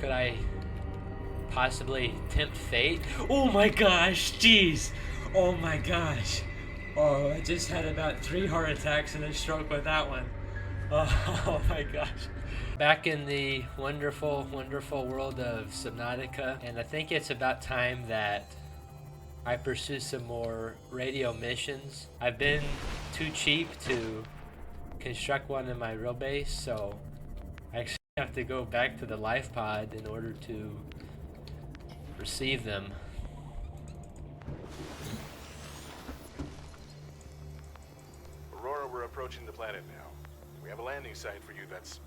Could I possibly tempt fate? Oh my gosh, jeez. Oh my gosh. Oh, I just had about 3 heart attacks and a stroke with that one. Oh my gosh. Back in the wonderful, wonderful world of Subnautica, and I think it's about time that I pursue some more radio missions. I've been too cheap to construct one in my real base, so I actually have to go back to the life pod in order to receive them. Aurora, we're approaching the planet now. We have a landing site for you that's...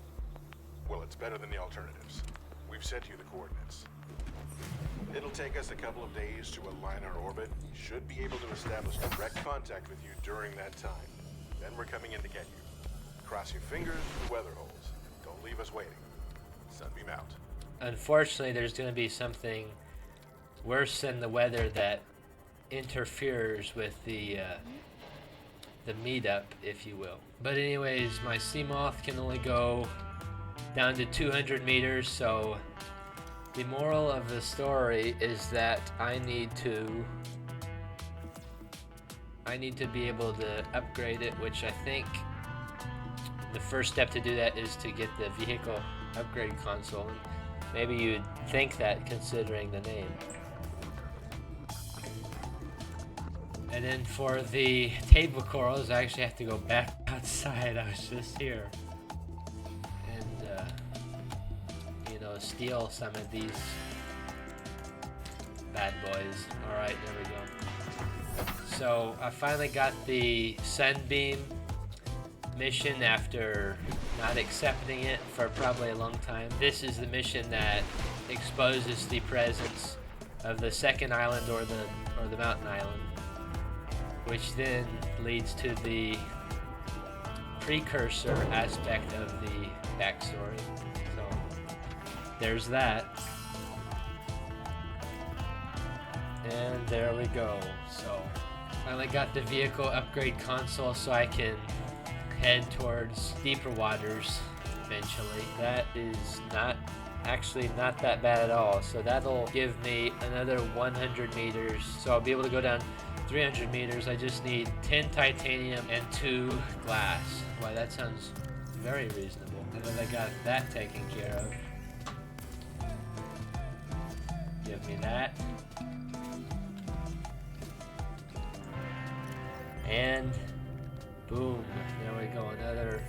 well, it's better than the alternatives. We've sent you the coordinates. It'll take us a couple of days to align our orbit. Should be able to establish direct contact with you during that time. Then we're coming in to get you. Cross your fingers for the weather holes. Don't leave us waiting. Sunbeam out. Unfortunately, there's going to be something worse than the weather that interferes with the meetup, if you will. But anyways, my Seamoth can only go down to 200 meters, so the moral of the story is that I need to be able to upgrade it, which I think the first step to do that is to get the vehicle upgrade console. Maybe you'd think that considering the name. And then for the table corals, I actually have to go back outside. I was just here. And, you know, steal some of these bad boys. Alright, there we go. So, I finally got the Sunbeam mission after not accepting it for probably a long time. This is the mission that exposes the presence of the second island or the mountain island, which then leads to the precursor aspect of the backstory. So there's that. And there we go. So finally got the vehicle upgrade console so I can head towards deeper waters eventually. That is actually not that bad at all. So that'll give me another 100 meters. So I'll be able to go down 300 meters. I just need 10 titanium and 2 glass. Why, that sounds very reasonable. And then I got that taken care of. Give me that. And boom, there we go, another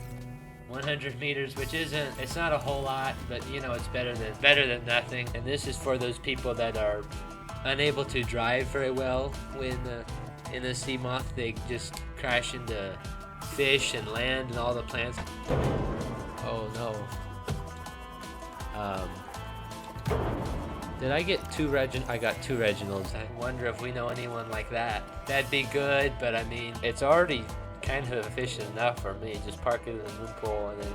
100 meters, which it's not a whole lot, but you know, it's better than nothing. And this is for those people that are unable to drive very well when in a Seamoth. They just crash into fish and land and all the plants. Oh no. Did I get 2 I got 2 Reginalds. I wonder if we know anyone like that. That'd be good, but I mean, it's already kind of efficient enough for me. Just park it in the moon pool and then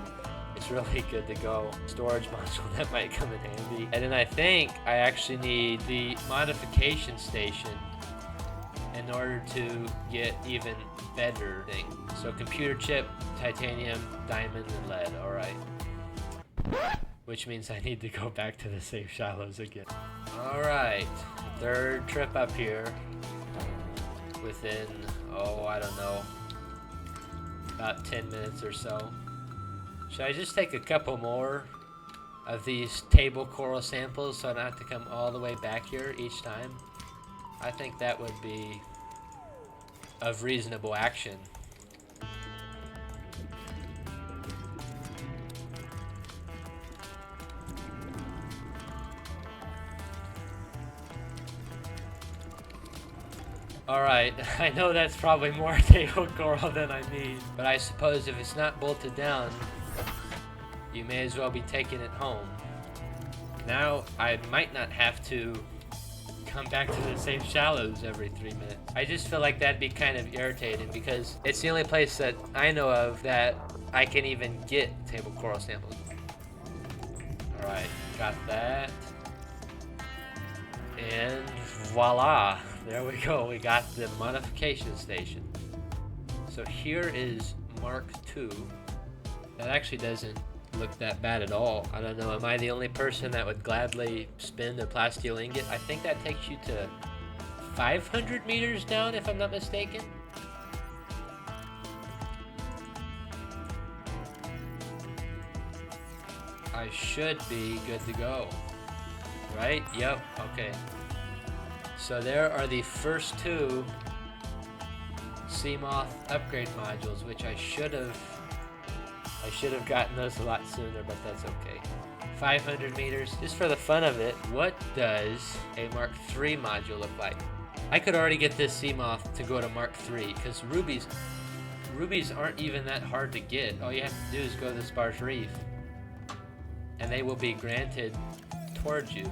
it's really good to go. Storage module, that might come in handy. And then I think I actually need the modification station in order to get even better things. So computer chip, titanium, diamond, and lead. Alright. Which means I need to go back to the safe shallows again. Alright. 3rd trip up here. Within, I don't know, about 10 minutes or so. Should I just take a couple more of these table coral samples so I don't have to come all the way back here each time? I think that would be of reasonable action. Alright, I know that's probably more table coral than I need, but I suppose if it's not bolted down, you may as well be taking it home. Now, I might not have to come back to the same shallows every 3 minutes. I just feel like that'd be kind of irritating because it's the only place that I know of that I can even get table coral samples. Alright, got that. And voila! There we go, we got the modification station. So here is Mark II. That actually doesn't look that bad at all. I don't know, am I the only person that would gladly spend a plasteel ingot? I think that takes you to 500 meters down, if I'm not mistaken. I should be good to go. Right? Yep, okay. So there are the first two Seamoth upgrade modules, which I should have gotten those a lot sooner, but that's okay. 500 meters, just for the fun of it. What does a Mark III module look like? I could already get this Seamoth to go to Mark III, because rubies aren't even that hard to get. All you have to do is go to the Sparse Reef, and they will be granted towards you.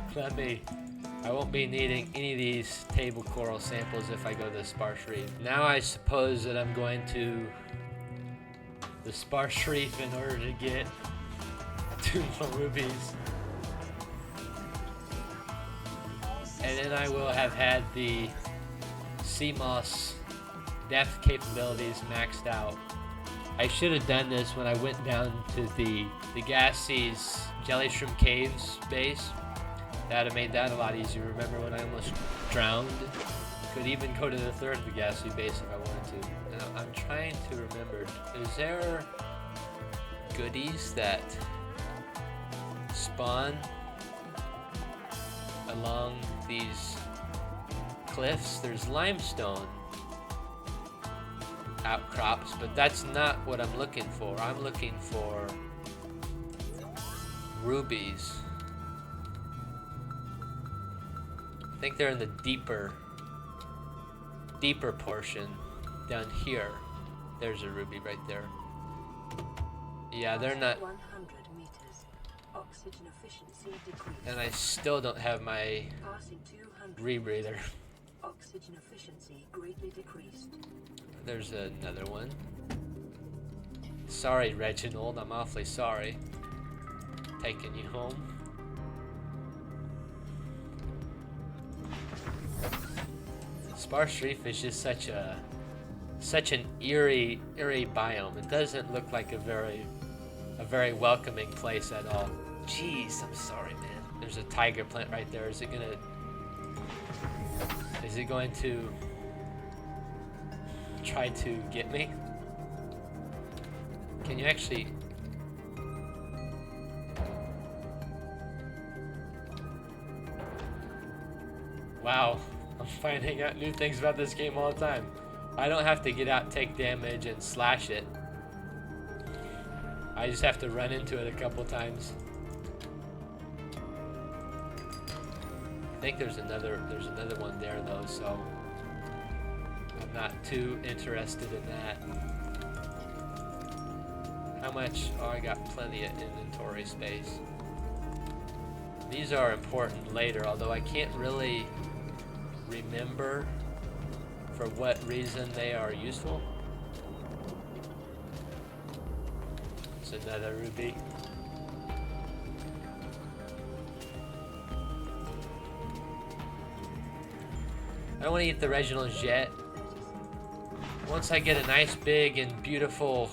I won't be needing any of these table coral samples if I go to the Sparse Reef. Now I suppose that I'm going to the Sparse Reef in order to get 2 more rubies. And then I will have had the Seamoth's depth capabilities maxed out. I should have done this when I went down to the Gassie's Jelly Shroom Caves base. That would have made that a lot easier. Remember when I almost drowned? Could even go to the third of the Gassie base if I wanted to. Now, I'm trying to remember, is there goodies that spawn along these cliffs? There's limestone outcrops, but that's not what I'm looking for. I'm looking for rubies. I think they're in the deeper portion down here. There's a ruby right there. Yeah, they're not. 100 meters. Oxygen efficiency decreased. And I still don't have my Passing 200 rebreather. Oxygen efficiency greatly decreased. There's another one. Sorry, Reginald. I'm awfully sorry. Taking you home. Sparse Reef is just such an eerie biome. It doesn't look like a very welcoming place at all. Jeez, I'm sorry, man. There's a tiger plant right there. Is it going to try to get me? Can you actually? Wow. I'm finding out new things about this game all the time. I don't have to get out, take damage, and slash it. I just have to run into it a couple times. I think there's another one there though, so I'm not too interested in that. How much? Oh, I got plenty of inventory space. These are important later, although I can't really remember for what reason they are useful. It's another ruby. I don't want to eat the Reginald's yet. Once I get a nice big and beautiful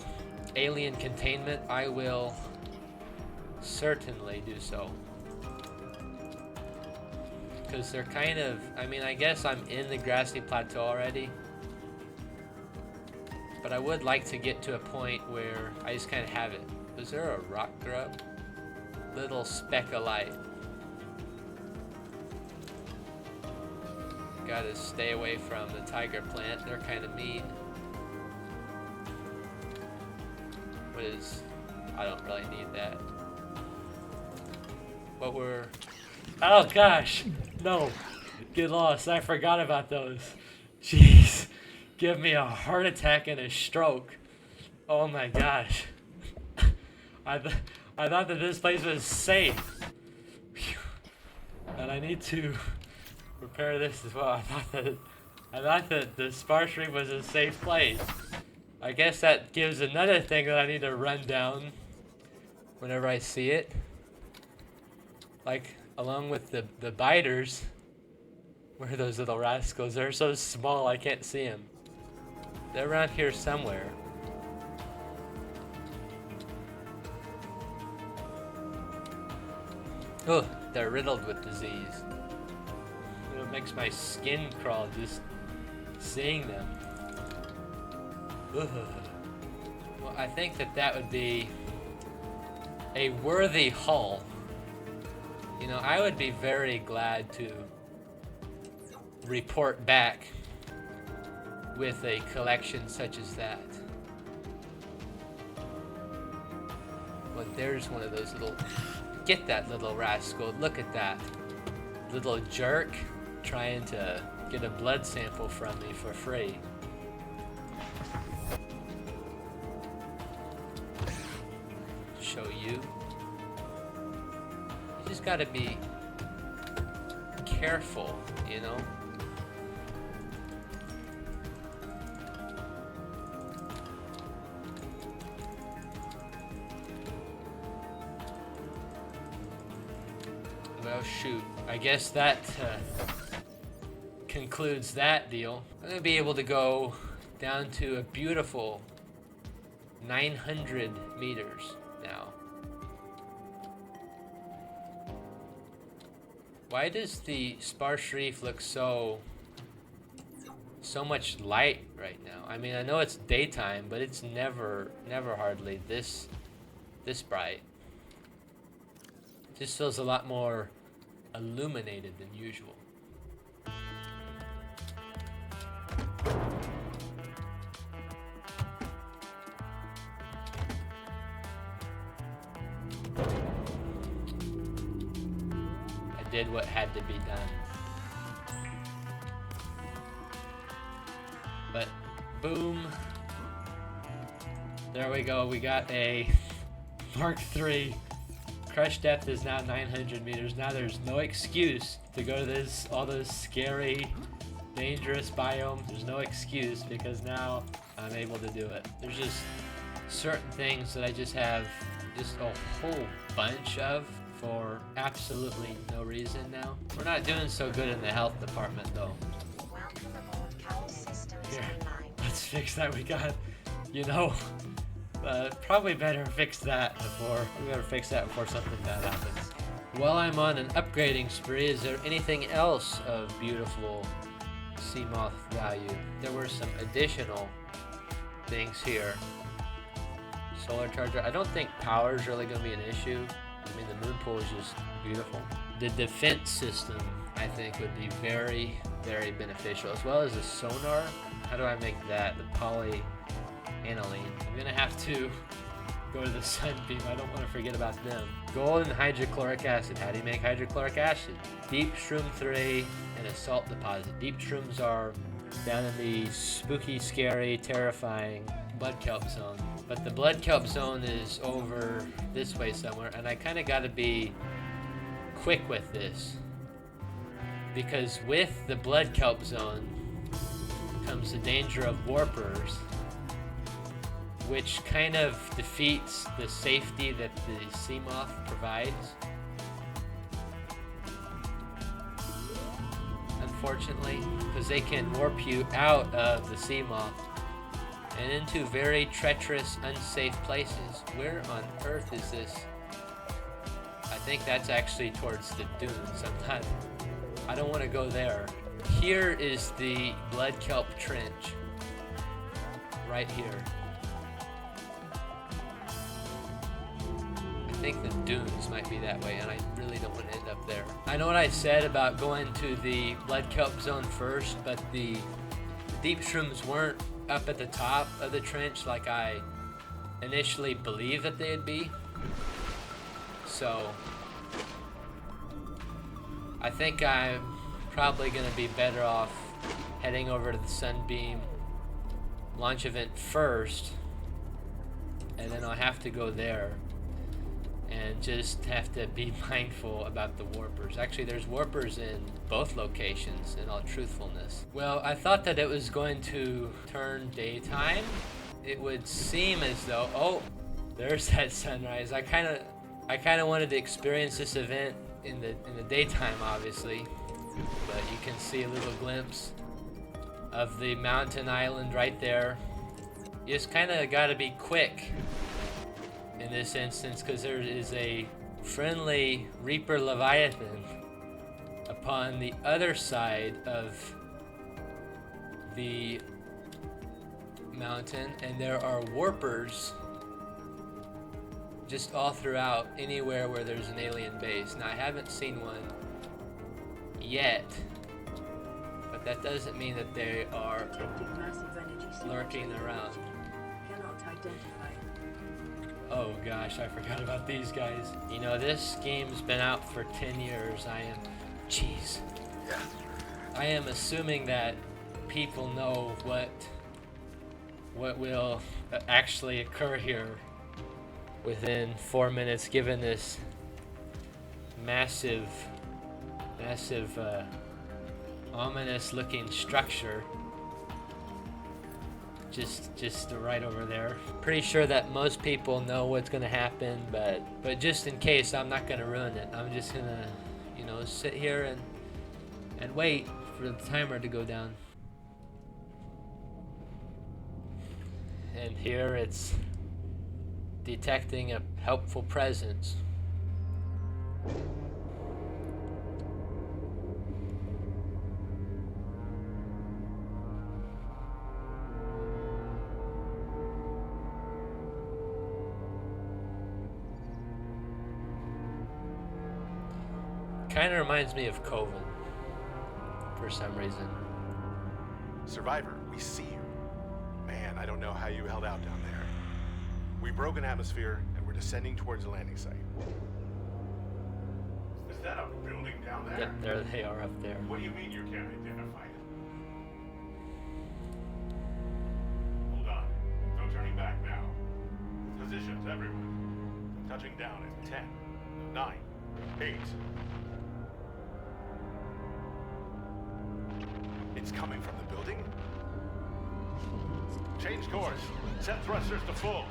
alien containment, I will certainly do so. Because they're kind of, I mean, I guess I'm in the grassy plateau already. But I would like to get to a point where I just kind of have it. Was there a rock grub? Little speck of light. Gotta stay away from the tiger plant. They're kind of mean. What is, I don't really need that. What were, oh gosh, no, get lost. I forgot about those. Jeez, give me a heart attack and a stroke. Oh my gosh. I thought that this place was safe. Whew. And I need to repair this as well. I thought that the Sparse Reef was a safe place. I guess that gives another thing that I need to run down whenever I see it. Like, along with the biters. Where are those little rascals? They're so small I can't see them. They're around here somewhere. Oh, they're riddled with disease. It makes my skin crawl just seeing them. Ugh. Well, I think that would be a worthy haul. You know, I would be very glad to report back with a collection such as that. Well, there's one of those little... Get that little rascal. Look at that. Little jerk trying to get a blood sample from me for free. Show you. You just gotta be careful, you know? Well, shoot. I guess that concludes that deal. I'm gonna be able to go down to a beautiful 900 meters now. Why does the sparse reef look so much light right now? I mean, I know it's daytime, but it's never hardly this bright. Just feels a lot more illuminated than usual. I did what had to be done. But boom. There we go. We got a Mark III. Crush depth is now 900 meters. Now there's no excuse to go to all those scary, dangerous biomes. There's no excuse because now I'm able to do it. There's just certain things that I just have just a whole bunch of for absolutely no reason now. We're not doing so good in the health department though. Welcome aboard. Cowl systems Here, online. let's fix that. We got, you know, probably better fix that before something bad happens. While I'm on an upgrading spree, is there anything else of beautiful Seamoth value? There were some additional things here. Solar charger. I don't think power is really going to be an issue. I mean, the moon pool is just beautiful. The defense system, I think, would be very, very beneficial, as well as the sonar. How do I make that? The polyaniline. I'm gonna have to go to the sunbeam. I don't want to forget about them. Gold and hydrochloric acid. How do you make hydrochloric acid? Deep shroom 3 and a salt deposit. Deep shrooms are down in the spooky, scary, terrifying blood kelp zone. But the blood kelp zone is over this way somewhere, and I kind of got to be quick with this. Because with the blood kelp zone comes the danger of warpers, which kind of defeats the safety that the Seamoth provides. Unfortunately, because they can warp you out of the Seamoth and into very treacherous, unsafe places. Where on earth is this? I think that's actually towards the dunes. I don't want to go there. Here is the blood kelp trench. Right here. I think the dunes might be that way, and I really don't want to end up there. I know what I said about going to the blood kelp zone first, but the deep shrooms weren't up at the top of the trench like I initially believed that they'd be. So I think I'm probably going to be better off heading over to the Sunbeam launch event first, and then I'll have to go there and just have to be mindful about the warpers. Actually, there's warpers in both locations, in all truthfulness. Well, I thought that it was going to turn daytime. It would seem as though, oh, there's that sunrise. I kind of wanted to experience this event in the daytime, obviously, but you can see a little glimpse of the mountain island right there. You just kind of got to be quick in this instance, because there is a friendly Reaper Leviathan upon the other side of the mountain, and there are warpers just all throughout anywhere where there's an alien base. Now, I haven't seen one yet, but that doesn't mean that they are Detecting massive energy lurking signature around. Cannot identify. Oh gosh, I forgot about these guys. You know, this game's been out for 10 years. Jeez. Yeah. I am assuming that people know what will actually occur here within 4 minutes, given this massive, ominous-looking structure just right over there. Pretty sure that most people know what's gonna happen, but just in case, I'm not gonna ruin it. I'm just gonna, sit here and wait for the timer to go down. And here it's detecting a helpful presence. Kind of reminds me of Coven for some reason. Survivor, we see you. Man, I don't know how you held out down there. We broke an atmosphere, and we're descending towards the landing site. Is that a building down there? Yep, there they are up there. What do you mean you can't identify it? Hold on. No turning back now. Positions, everyone. Touching down in 10, 9, 8. It's coming from the building? Change course. Set thrusters to full.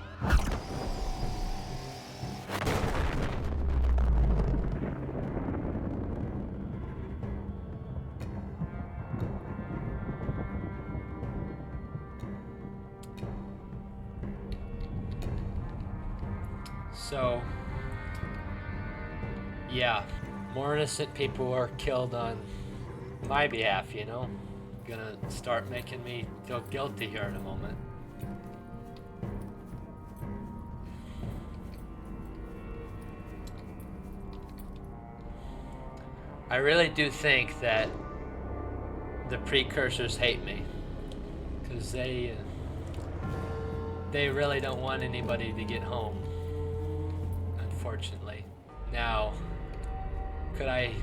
So, yeah, more innocent people are killed on my behalf, Gonna start making me feel guilty here in a moment. I really do think that the precursors hate me, because they really don't want anybody to get home, unfortunately. Now, could I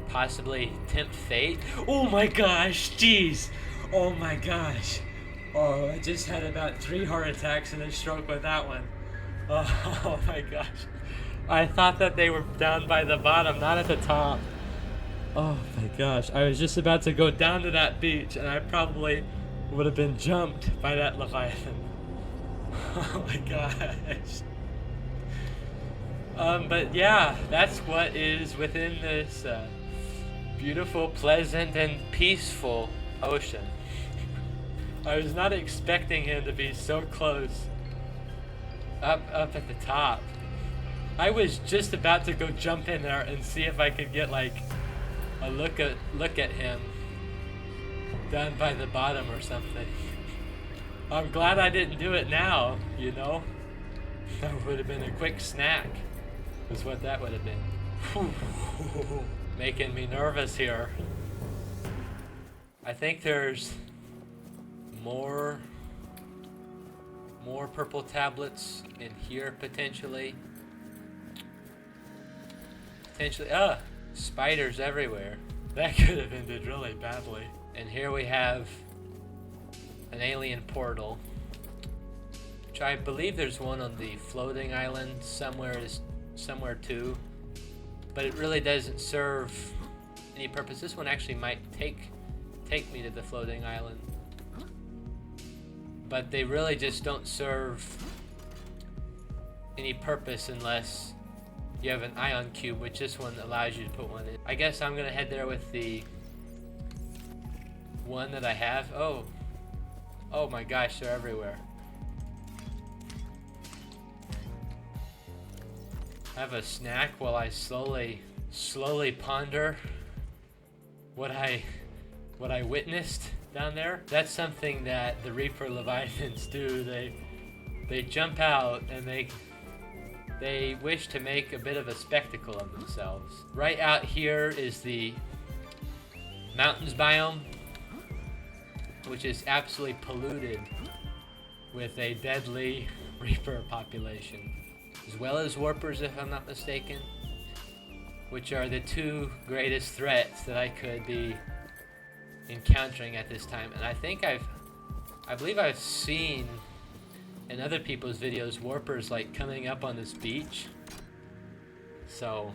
possibly tempt fate? Oh my gosh, jeez. Oh my gosh. Oh, I just had about 3 heart attacks and a stroke with that one. Oh my gosh. I thought that they were down by the bottom, not at the top. Oh my gosh. I was just about to go down to that beach and I probably would have been jumped by that Leviathan. Oh my gosh. But yeah, that's what is within this beautiful, pleasant, and peaceful ocean. I was not expecting him to be so close up at the top. I was just about to go jump in there and see if I could get like a look at him down by the bottom or something. I'm glad I didn't do it now, That would have been a quick snack, is what that would have been. Whew. Making me nervous here. I think there's more purple tablets in here potentially. Spiders everywhere. That could have ended really badly. And here we have an alien portal, which I believe there's one on the floating island somewhere too, but it really doesn't serve any purpose. This one actually might take me to the floating island, but they really just don't serve any purpose unless you have an ion cube, which this one allows you to put one in. I guess I'm gonna head there with the one that I have. Oh my gosh, they're everywhere. have a snack while I slowly ponder what I witnessed down there. That's something that the Reaper Leviathans do. They jump out and they wish to make a bit of a spectacle of themselves. Right out here is the mountains biome, which is absolutely polluted with a deadly Reaper population, as well as Warpers, if I'm not mistaken, which are the two greatest threats that I could be encountering at this time. And I believe I've seen in other people's videos Warpers like coming up on this beach, so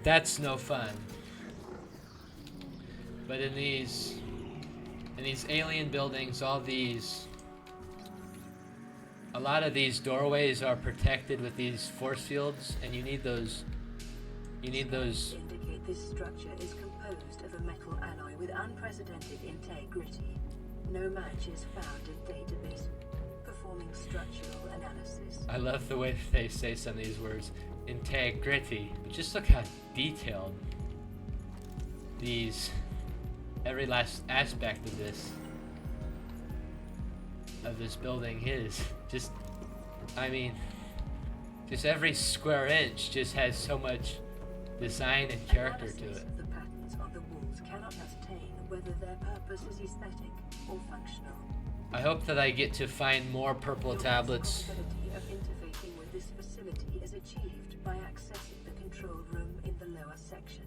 that's no fun. But in these alien buildings, a lot of these doorways are protected with these force fields, and you need those. Indicate this structure is composed of a metal alloy with unprecedented integrity. No match is found in database. Performing structural analysis. I love the way that they say some of these words. Integrity. But just look how detailed every last aspect of this building is. Just every square inch just has so much design and character to Analysis it. of the patterns on the walls cannot ascertain whether their purpose is aesthetic or functional. I hope that I get to find more purple tablets. The possibility of interfacing with this facility is achieved by accessing the control room in the lower section.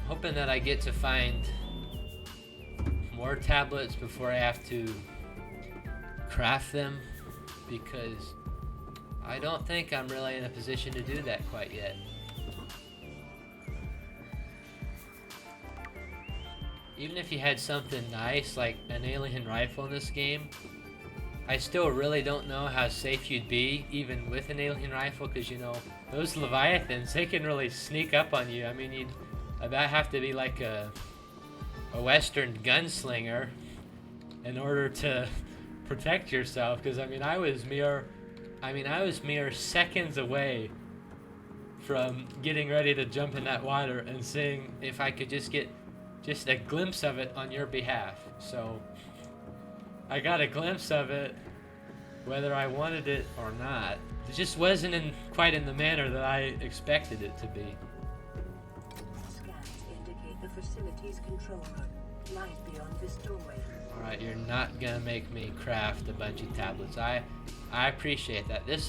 Hoping that I get to find more tablets before I have to craft them, because I don't think I'm really in a position to do that quite yet. Even if you had something nice like an alien rifle in this game, I still really don't know how safe you'd be even with an alien rifle, because you know, those Leviathans, they can really sneak up on you. I mean, you'd about have to be like a Western gunslinger in order to protect yourself, because I was mere seconds away from getting ready to jump in that water and seeing if I could just get a glimpse of it on your behalf. So I got a glimpse of it whether I wanted it or not. It just wasn't quite in the manner that I expected it to be. Scans indicate the facility's control room lies beyond this doorway. Alright, you're not gonna make me craft a bunch of tablets. I appreciate that. This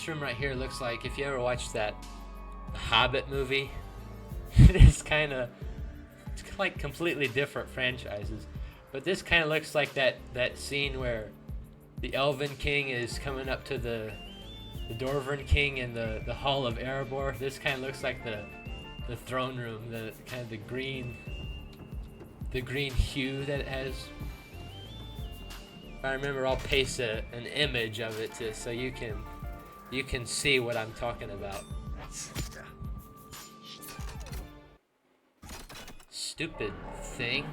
room right here looks like, if you ever watched that Hobbit movie, it's like completely different franchises. But this kind of looks like that scene where the Elven King is coming up to the Dwarven King in the Hall of Erebor. This kind of looks like the throne room, the kind of the green hue that it has. If I remember, I'll paste an image of it so you can see what I'm talking about. Stupid thing.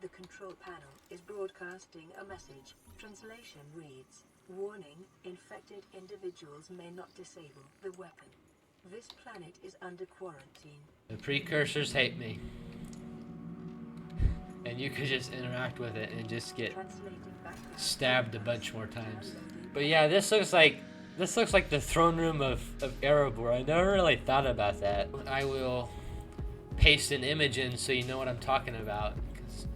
The control panel is broadcasting a message. Translation reads, "Warning, infected individuals may not disable the weapon. This planet is under quarantine." The precursors hate me. And you could just interact with it and just get stabbed a bunch more times. But yeah, this looks like the throne room of Erebor. I never really thought about that. I will paste an image in so you know what I'm talking about, because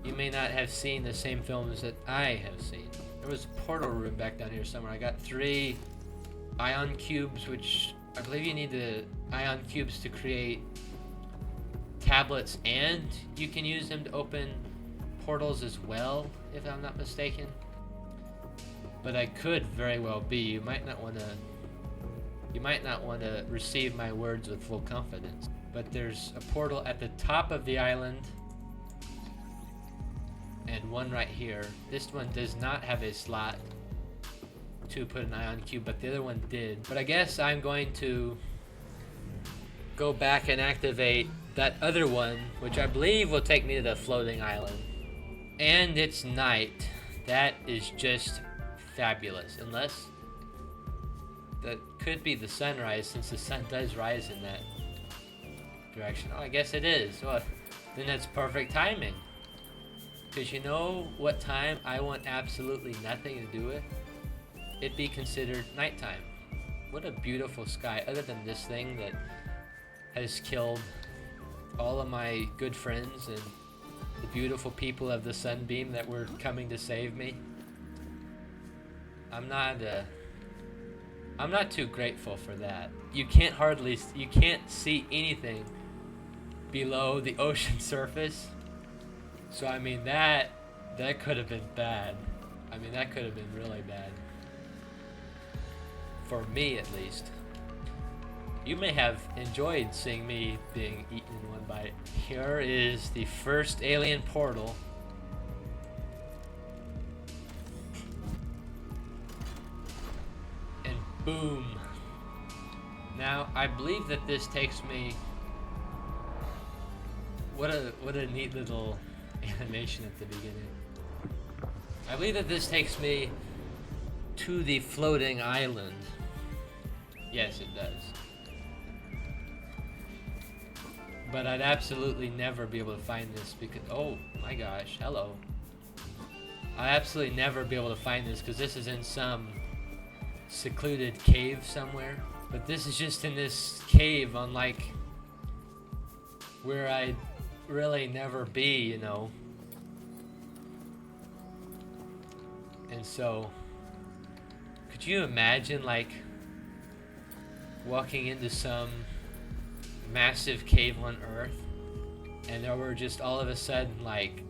you may not have seen the same films that I have seen. There was a portal room back down here somewhere. I got 3 ion cubes, which I believe you need the ion cubes to create tablets, and you can use them to open portals as well, if I'm not mistaken. But I could very well be. You might not want to receive my words with full confidence. But there's a portal at the top of the island and one right here. This one does not have a slot to put an ion cube, but the other one did. But I guess I'm going to go back and activate that other one, which I believe will take me to the floating island. And it's night. That is just fabulous. Unless that could be the sunrise, since the sun does rise in that direction. Oh, I guess it is. Well, then that's perfect timing. Because you know what time I want absolutely nothing to do with? It'd be considered nighttime. What a beautiful sky, other than this thing that has killed all of my good friends and the beautiful people of the Sunbeam that were coming to save me. I'm not too grateful for that. You can't see anything below the ocean surface. So I mean that could have been bad. I mean that could have been really bad. For me at least. You may have enjoyed seeing me being eaten in one bite. Here is the first alien portal. And boom. Now I believe that this takes me. What a neat little animation at the beginning. I believe that this takes me to the floating island. Yes, it does. But I'd absolutely never be able to find this because, oh my gosh, hello. I'd absolutely never be able to find this because this is in some secluded cave somewhere. But this is just in this cave on like where I'd really never be, you know. And so, could you imagine like walking into some massive cave on Earth and there were just all of a sudden like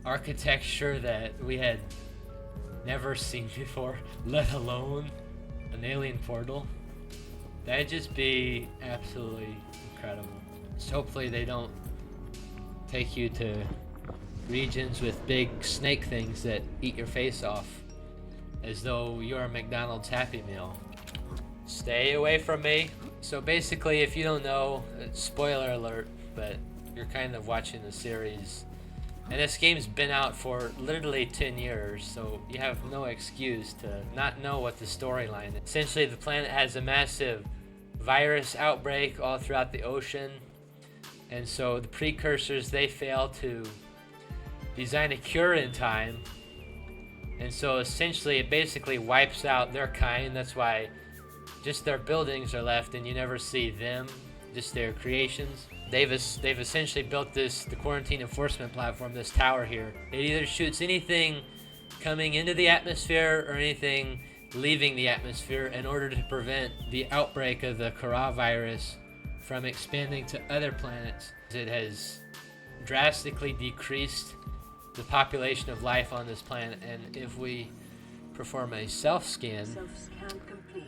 architecture that we had never seen before, let alone an alien portal? That'd just be absolutely incredible. So hopefully they don't take you to regions with big snake things that eat your face off as though you're a McDonald's Happy Meal. Stay away from me. So basically, if you don't know, spoiler alert, but you're kind of watching the series, and this game's been out for literally 10 years, so you have no excuse to not know what the storyline is. Essentially, the planet has a massive virus outbreak all throughout the ocean, and so the precursors, they fail to design a cure in time, and so essentially it basically wipes out their kind. That's why just their buildings are left and you never see them, just their creations. They've essentially built the quarantine enforcement platform, this tower here. It either shoots anything coming into the atmosphere or anything leaving the atmosphere in order to prevent the outbreak of the coronavirus from expanding to other planets. It has drastically decreased the population of life on this planet, and if we perform a self-scan. Self-scan complete.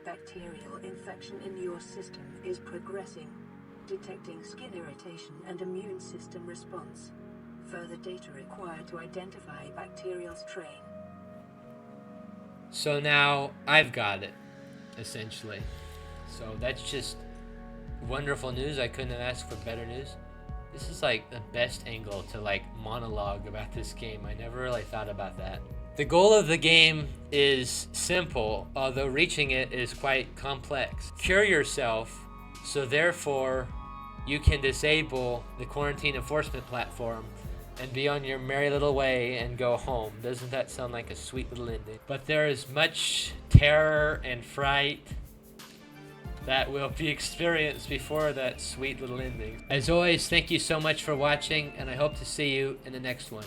Bacterial infection in your system is progressing, detecting skin irritation and immune system response. Further data required to identify bacterial strain. So now I've got it, essentially. So that's just wonderful news. I couldn't have asked for better news. This is like the best angle to like monologue about this game. I never really thought about that. The goal of the game is simple, although reaching it is quite complex. Cure yourself, so therefore you can disable the quarantine enforcement platform and be on your merry little way and go home. Doesn't that sound like a sweet little ending? But there is much terror and fright that will be experienced before that sweet little ending. As always, thank you so much for watching, and I hope to see you in the next one.